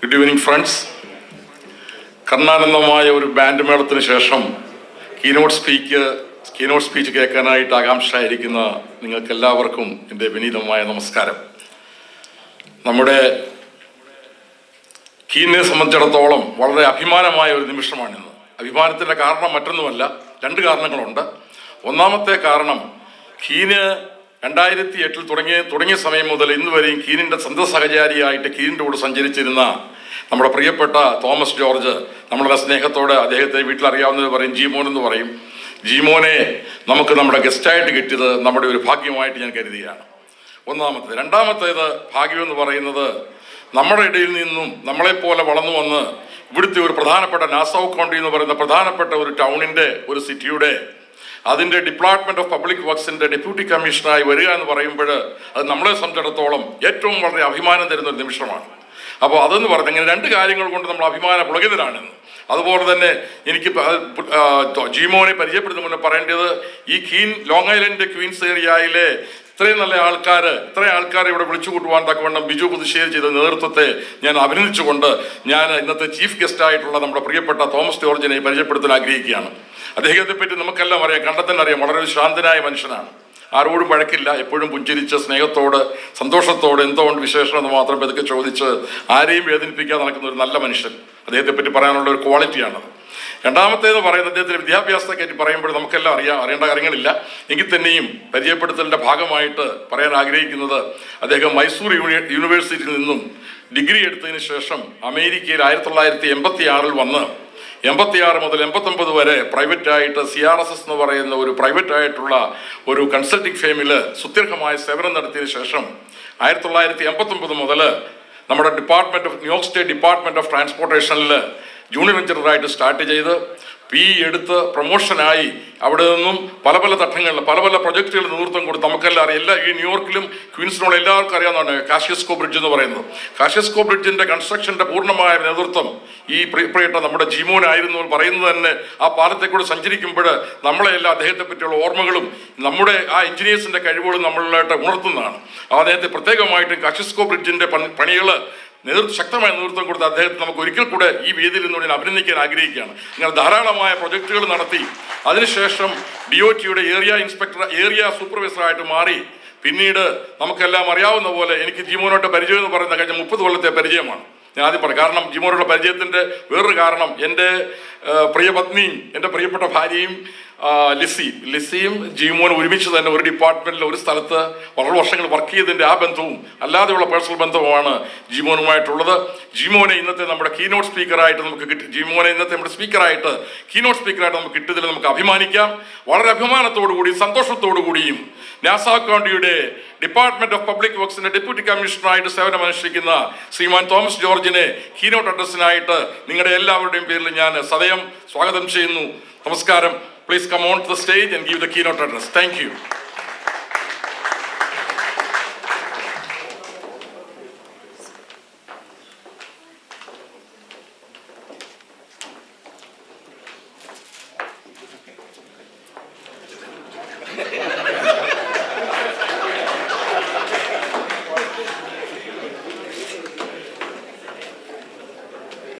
Good evening friends. കർണാനന്ദമായ ഒരു band മേളത്തിന് ശേഷം keynote speech കേൾക്കാനായിട്ട് ആകാംക്ഷയായിരിക്കുന്ന നിങ്ങൾക്ക് എല്ലാവർക്കും എൻ്റെ വിനീതമായ നമസ്കാരം. നമ്മുടെ കീനിനെ സംബന്ധിച്ചിടത്തോളം വളരെ അഭിമാനമായ ഒരു നിമിഷമാണിന്ന്. അഭിമാനത്തിൻ്റെ കാരണം മറ്റൊന്നുമല്ല, രണ്ട് കാരണങ്ങളുണ്ട്. ഒന്നാമത്തെ കാരണം, കീന് 2008 തുടങ്ങിയ സമയം മുതൽ ഇന്ന് വരെയും കീനിൻ്റെ സ്വന്തം സഹചാരിയായിട്ട് കീനിൻ്റെ കൂടെ സഞ്ചരിച്ചിരുന്ന നമ്മുടെ പ്രിയപ്പെട്ട തോമസ് ജോർജ്, നമ്മളുടെ സ്നേഹത്തോടെ അദ്ദേഹത്തെ വീട്ടിലറിയാവുന്നത് പറയും ജീമോൻ എന്ന് പറയും. ജീമോനെ നമുക്ക് നമ്മുടെ ഗസ്റ്റായിട്ട് കിട്ടിയത് നമ്മുടെ ഒരു ഭാഗ്യമായിട്ട് ഞാൻ കരുതുകയാണ്. ഒന്നാമത്തേത്. രണ്ടാമത്തേത് ഭാഗ്യമെന്ന് പറയുന്നത്, നമ്മുടെ ഇടയിൽ നിന്നും നമ്മളെപ്പോലെ വളർന്നു വന്ന് ഇവിടുത്തെ ഒരു പ്രധാനപ്പെട്ട നാസൗ കൗണ്ടി എന്ന് പറയുന്ന പ്രധാനപ്പെട്ട ഒരു ടൗണിൻ്റെ, ഒരു സിറ്റിയുടെ അതിൻ്റെ ഡിപ്പാർട്ട്മെൻറ്റ് ഓഫ് പബ്ലിക് വർക്സിൻ്റെ ഡെപ്യൂട്ടി കമ്മീഷണറായി വരിക എന്ന് പറയുമ്പോൾ അത് നമ്മളെ സംബന്ധിച്ചിടത്തോളം ഏറ്റവും വളരെ അഭിമാനം തരുന്ന ഒരു നിമിഷമാണ്. അപ്പോൾ അതെന്ന് പറഞ്ഞാൽ ഇങ്ങനെ രണ്ട് കാര്യങ്ങൾ കൊണ്ട് നമ്മൾ അഭിമാന പുളകിതരാണെന്ന്. അതുപോലെ തന്നെ എനിക്ക് ജീമോനെ പരിചയപ്പെടുത്തുന്ന മുന്നേ പറയേണ്ടത്, ഈ ലോങ് ഐലൻഡ് ക്വീൻസ് ഏരിയയിലെ ഇത്രയും നല്ല ഇത്രയും ആൾക്കാരെ ഇവിടെ വിളിച്ചു കൂട്ടുവാൻ തക്കവണ്ണം ബിജു പുതുശ്ശേരി ചെയ്ത നേതൃത്വത്തെ ഞാൻ അഭിനന്ദിച്ചുകൊണ്ട് ഞാൻ ഇന്നത്തെ ചീഫ് ഗസ്റ്റായിട്ടുള്ള നമ്മുടെ പ്രിയപ്പെട്ട തോമസ് ജോർജിനെ പരിചയപ്പെടുത്താൻ ആഗ്രഹിക്കുകയാണ്. അദ്ദേഹത്തെ പറ്റി നമുക്കെല്ലാം അറിയാം, കണ്ടെത്താൻ അറിയാം. വളരെ ഒരു ശാന്തനായ മനുഷ്യനാണ്, ആരോടും വഴക്കില്ല, എപ്പോഴും പുഞ്ചിരിച്ച് സ്നേഹത്തോട് സന്തോഷത്തോട് എന്തുകൊണ്ട് വിശേഷം എന്ന് മാത്രം പതുക്കെ ചോദിച്ച് ആരെയും വേദനിപ്പിക്കാതെ നടക്കുന്ന ഒരു നല്ല മനുഷ്യൻ. അദ്ദേഹത്തെ പറ്റി പറയാനുള്ള ഒരു ക്വാളിറ്റിയാണത്. രണ്ടാമത്തേന്ന് പറയുന്നത്, അദ്ദേഹത്തിൻ്റെ വിദ്യാഭ്യാസത്തെ പറ്റി പറയുമ്പോൾ നമുക്കെല്ലാം അറിയേണ്ട കാര്യങ്ങളില്ല. എങ്കിൽ തന്നെയും പരിചയപ്പെടുത്തലിൻ്റെ ഭാഗമായിട്ട് പറയാൻ ആഗ്രഹിക്കുന്നത്, അദ്ദേഹം മൈസൂർ യൂണിവേഴ്സിറ്റിയിൽ നിന്നും ഡിഗ്രി എടുത്തതിന് ശേഷം അമേരിക്കയിൽ 1986 വന്ന് 86 മുതൽ 89 വരെ പ്രൈവറ്റായിട്ട് CRSS എന്ന് പറയുന്ന ഒരു പ്രൈവറ്റായിട്ടുള്ള ഒരു കൺസൾട്ടിംഗ് ഫേമിൽ സുദീർഘമായ സേവനം നടത്തിയതിനു ശേഷം 1989 മുതൽ നമ്മുടെ ന്യൂയോർക്ക് സ്റ്റേറ്റ് ഡിപ്പാർട്ട്മെൻറ്റ് ഓഫ് ട്രാൻസ്പോർട്ടേഷനിൽ ജൂനിയർ എഞ്ചിനീയറായിട്ട് സ്റ്റാർട്ട് ചെയ്ത് എടുത്ത് പ്രൊമോഷനായി അവിടെ നിന്നും പല തട്ടങ്ങളിൽ പല പ്രൊജക്റ്റുകൾ നേതൃത്വം കൊടുത്ത് നമുക്കെല്ലാം അറിയാം. ഈ ന്യൂയോർക്കിലും ക്വീൻസിനുള്ള എല്ലാവർക്കും അറിയാവുന്നതാണ് കാഷ്യസ്കോ ബ്രിഡ്ജ് എന്ന് പറയുന്നത്. കാഷ്യസ്കോ ബ്രിഡ്ജിൻ്റെ കൺസ്ട്രക്ഷൻ്റെ പൂർണ്ണമായ നേതൃത്വം ഈ പ്രിയപ്പെട്ട നമ്മുടെ ജീമോനായിരുന്നു പറയുന്നത് തന്നെ. ആ പാലത്തെ കൂടെ സഞ്ചരിക്കുമ്പോൾ നമ്മളെല്ലാം അദ്ദേഹത്തെ പറ്റിയുള്ള ഓർമ്മകളും നമ്മുടെ ആ എഞ്ചിനീയേഴ്സിൻ്റെ കഴിവുകളും നമ്മളിലായിട്ട് ഉണർത്തുന്നതാണ്. അദ്ദേഹത്തെ പ്രത്യേകമായിട്ടും കാഷ്യസ്കോ ബ്രിഡ്ജിൻ്റെ പണികൾ ശക്തമായ നേതൃത്വം കൊടുത്ത് അദ്ദേഹത്തെ നമുക്ക് ഒരിക്കൽ കൂടെ ഈ വേദിയിൽ നിന്ന് ഞാൻ അഭിനന്ദിക്കാൻ ആഗ്രഹിക്കുകയാണ്. ഇങ്ങനെ ധാരാളമായ പ്രൊജക്റ്റുകൾ നടത്തി അതിനുശേഷം DOTയുടെ ഏരിയ സൂപ്പർവൈസറായിട്ട് മാറി. പിന്നീട് നമുക്കെല്ലാം അറിയാവുന്ന പോലെ എനിക്ക് ജീമോനോട്ട് പരിചയം എന്ന് പറയുന്ന കഴിഞ്ഞ 30 കൊല്ലത്തെ പരിചയമാണ്. ഞാൻ ആദ്യം പറയാം. കാരണം ജീമോനുള്ള പരിചയത്തിൻ്റെ വേറൊരു കാരണം, എൻ്റെ പ്രിയപത്നിയും എൻ്റെ പ്രിയപ്പെട്ട ഭാര്യയും ലിസിയും ജീമോനും ഒരുമിച്ച് തന്നെ ഒരു ഡിപ്പാർട്ട്മെൻറ്റിൽ ഒരു സ്ഥലത്ത് വളരെ വർഷങ്ങൾ വർക്ക് ചെയ്തതിൻ്റെ ആ ബന്ധവും അല്ലാതെയുള്ള പേഴ്സണൽ ബന്ധവുമാണ് ജീമോനുമായിട്ടുള്ളത്. ജീമോനെ ഇന്നത്തെ നമ്മുടെ കീനോട്ട് സ്പീക്കറായിട്ട് നമുക്ക് കിട്ടിയതിൽ നമുക്ക് അഭിമാനിക്കാം. വളരെ അഭിമാനത്തോടുകൂടി സന്തോഷത്തോടു കൂടിയും നാസൗ കൗണ്ടിയുടെ ഡിപ്പാർട്ട്മെന്റ് ഓഫ് പബ്ലിക് വർക്സിന്റെ ഡെപ്യൂട്ടി കമ്മീഷണറായിട്ട് സേവനമനുഷ്ഠിക്കുന്ന ശ്രീമാൻ തോമസ് ജോർജിനെ കീനോട്ട് അഡ്രസ്സിനായിട്ട് നിങ്ങളുടെ എല്ലാവരുടെയും പേരിൽ ഞാൻ സദയം സ്വാഗതം ചെയ്യുന്നു. നമസ്കാരം. Please come on to the stage and give the keynote address. Thank you.